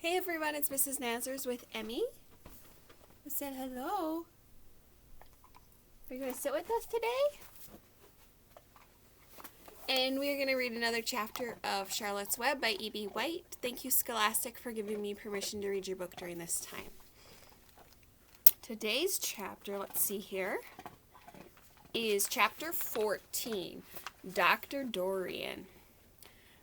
Hey everyone, it's Mrs. Nasers with Emmy. I said hello. Are you going to sit with us today? And we are going to read another chapter of Charlotte's Web by E.B. White. Thank you, Scholastic, for giving me permission to read your book during this time. Today's chapter, let's see here, is chapter 14, Dr. Dorian.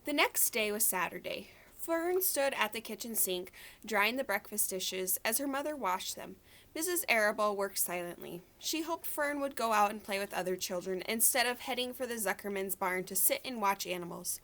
The next day was Saturday. Fern stood at the kitchen sink, drying the breakfast dishes as her mother washed them. Mrs. Arable worked silently. She hoped Fern would go out and play with other children instead of heading for the Zuckerman's barn to sit and watch animals.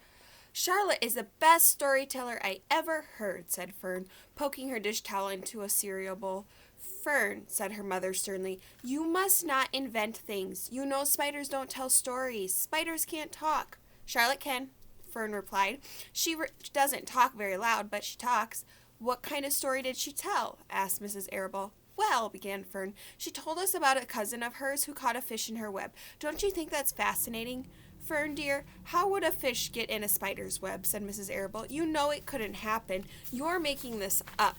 "Charlotte is the best storyteller I ever heard," said Fern, poking her dish towel into a cereal bowl. "Fern," said her mother sternly, "you must not invent things. You know spiders don't tell stories. Spiders can't talk." "Charlotte can," Fern replied. "She doesn't talk very loud, but she talks." "What kind of story did she tell?" asked Mrs. Arable. "Well," began Fern, "she told us about a cousin of hers who caught a fish in her web. Don't you think that's fascinating?" "Fern, dear, how would a fish get in a spider's web?" said Mrs. Arable. "You know it couldn't happen. You're making this up."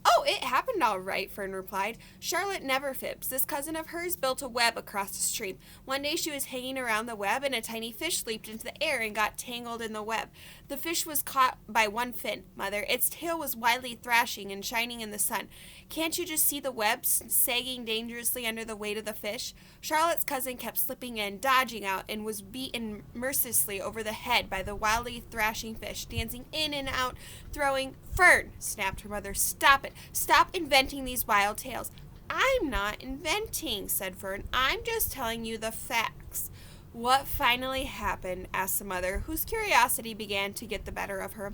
"Oh, it happened all right," Fern replied. "Charlotte never fibs. This cousin of hers built a web across the stream. One day she was hanging around the web, and a tiny fish leaped into the air and got tangled in the web. The fish was caught by one fin, Mother. Its tail was wildly thrashing and shining in the sun. Can't you just see the web sagging dangerously under the weight of the fish? Charlotte's cousin kept slipping in, dodging out, and was beaten mercilessly over the head by the wildly thrashing fish, dancing in and out, throwing—" "Fern," snapped her mother, "stop it. Stop inventing these wild tales." "I'm not inventing," said Fern. "I'm just telling you the facts." "What finally happened?" asked the mother, whose curiosity began to get the better of her.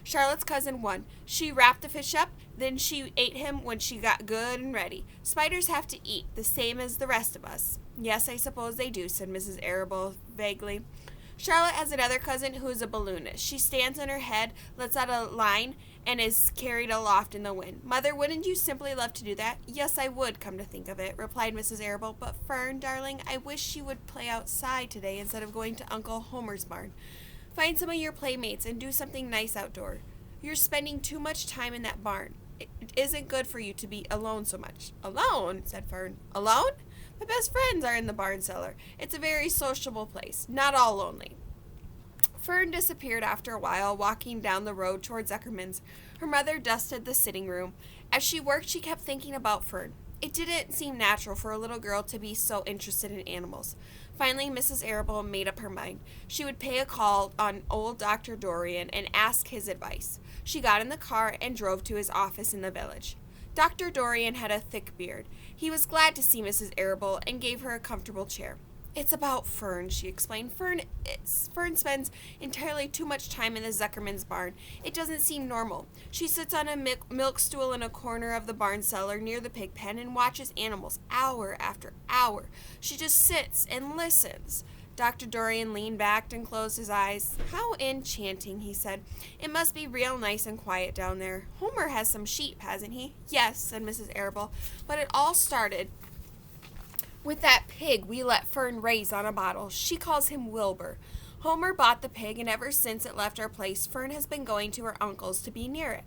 "Charlotte's cousin won. She wrapped the fish up, then she ate him when she got good and ready. Spiders have to eat, the same as the rest of us." "Yes, I suppose they do," said Mrs. Arable vaguely. "Charlotte has another cousin who is a balloonist. She stands on her head, lets out a line, and is carried aloft in the wind. Mother, wouldn't you simply love to do that?" "Yes, I would, come to think of it," replied Mrs. Arable. "But Fern, darling, I wish you would play outside today instead of going to Uncle Homer's barn. Find some of your playmates and do something nice outdoor. You're spending too much time in that barn. It isn't good for you to be alone so much." "Alone?" said Fern. "Alone? My best friends are in the barn cellar. It's a very sociable place, not all lonely." Fern disappeared after a while, walking down the road toward Zuckerman's. Her mother dusted the sitting room. As she worked, she kept thinking about Fern. It didn't seem natural for a little girl to be so interested in animals. Finally, Mrs. Arable made up her mind. She would pay a call on old Dr. Dorian and ask his advice. She got in the car and drove to his office in the village. Dr. Dorian had a thick beard. He was glad to see Mrs. Arable and gave her a comfortable chair. "It's about Fern," she explained. Fern spends entirely too much time in the Zuckerman's barn. It doesn't seem normal. She sits on a milk stool in a corner of the barn cellar near the pig pen and watches animals hour after hour. She just sits and listens. Dr. Dorian leaned back and closed his eyes. "How enchanting," he said. "It must be real nice and quiet down there. Homer has some sheep, hasn't he?" "Yes," said Mrs. Arable. "But it all started with that pig we let Fern raise on a bottle. She calls him Wilbur. Homer bought the pig, and ever since it left our place, Fern has been going to her uncle's to be near it."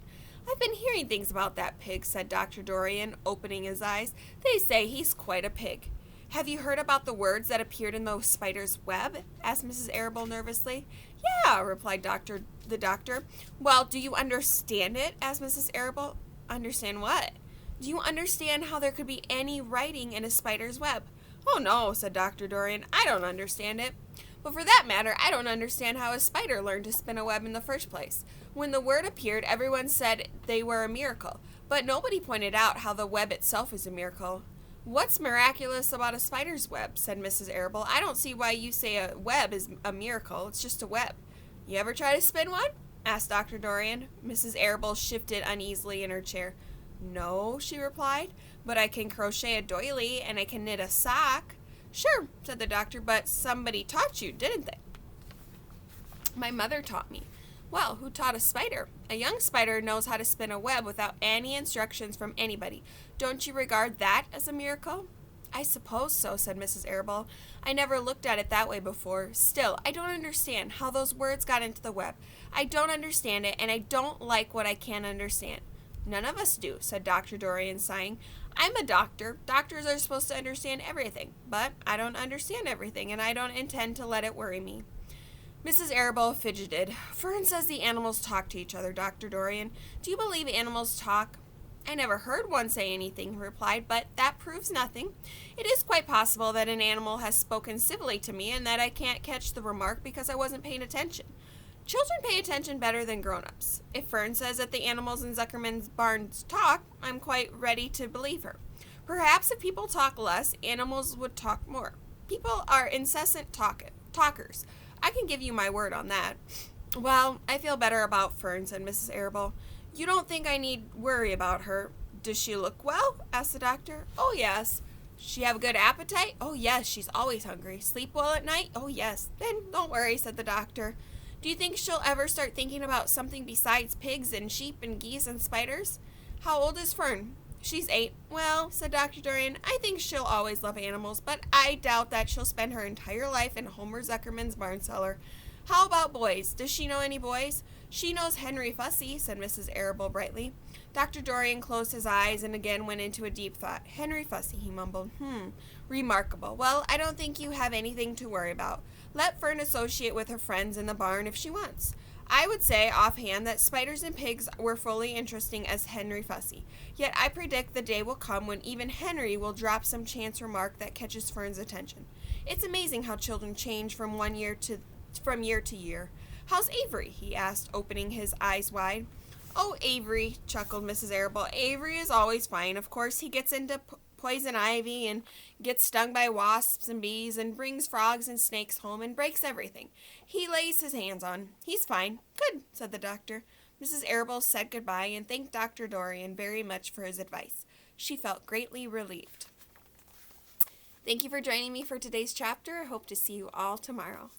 "I've been hearing things about that pig," said Dr. Dorian, opening his eyes. "They say he's quite a pig." "Have you heard about the words that appeared in the spider's web?" asked Mrs. Arable nervously. "Yeah," replied the doctor. "Well, do you understand it?" asked Mrs. Arable. "Understand what?" "Do you understand how there could be any writing in a spider's web?" "Oh, no," said Dr. Dorian. "I don't understand it. But for that matter, I don't understand how a spider learned to spin a web in the first place. When the word appeared, everyone said they were a miracle, but nobody pointed out how the web itself is a miracle." "What's miraculous about a spider's web?" said Mrs. Arable. "I don't see why you say a web is a miracle. It's just a web." "You ever try to spin one?" asked Dr. Dorian. Mrs. Arable shifted uneasily in her chair. "No," she replied, "but I can crochet a doily and I can knit a sock." "Sure," said the doctor, "but somebody taught you, didn't they?" "My mother taught me." "Well, who taught a spider? A young spider knows how to spin a web without any instructions from anybody. Don't you regard that as a miracle?" I suppose so, said Mrs. Arable. I never looked at it that way before. Still, I don't understand how those words got into the web. I don't understand it, and I don't like what I can't understand. None of us do, said Dr. Dorian, sighing. I'm a doctor. Doctors are supposed to understand everything, but I don't understand everything, and I don't intend to let it worry me. Mrs. Arable fidgeted. Fern says the animals talk to each other, Dr. Dorian. Do you believe animals talk? I never heard one say anything, he replied, but that proves nothing. It is quite possible that an animal has spoken civilly to me and that I can't catch the remark because I wasn't paying attention. Children pay attention better than grown-ups. If Fern says that the animals in Zuckerman's barns talk, I'm quite ready to believe her. Perhaps if people talk less, animals would talk more. People are incessant talkers. I can give you my word on that. Well, I feel better about Fern, said Mrs. Arable. You don't think I need worry about her? Does she look well? Asked the doctor. Oh, yes. She have a good appetite? Oh, yes, she's always hungry. Sleep well at night? Oh, yes. Then don't worry, said the doctor. Do you think she'll ever start thinking about something besides pigs and sheep and geese and spiders? How old is Fern? She's 8. Well, said Dr. Dorian, I think she'll always love animals, but I doubt that she'll spend her entire life in Homer Zuckerman's barn cellar. How about boys? Does she know any boys? She knows Henry Fussy, said Mrs. Arable brightly. Dr. Dorian closed his eyes and again went into a deep thought. Henry Fussy, he mumbled. Remarkable. Well, I don't think you have anything to worry about. Let Fern associate with her friends in the barn if she wants. I would say offhand that spiders and pigs were fully interesting as Henry Fussy. Yet I predict the day will come when even Henry will drop some chance remark that catches Fern's attention. It's amazing how children change from year to year. How's Avery? He asked, opening his eyes wide. Oh, Avery, chuckled Mrs. Arable. Avery is always fine. Of course, he gets into poison ivy and gets stung by wasps and bees and brings frogs and snakes home and breaks everything he lays his hands on. He's fine. Good, said the doctor. Mrs. Arable said goodbye and thanked Dr. Dorian very much for his advice. She felt greatly relieved. Thank you for joining me for today's chapter. I hope to see you all tomorrow.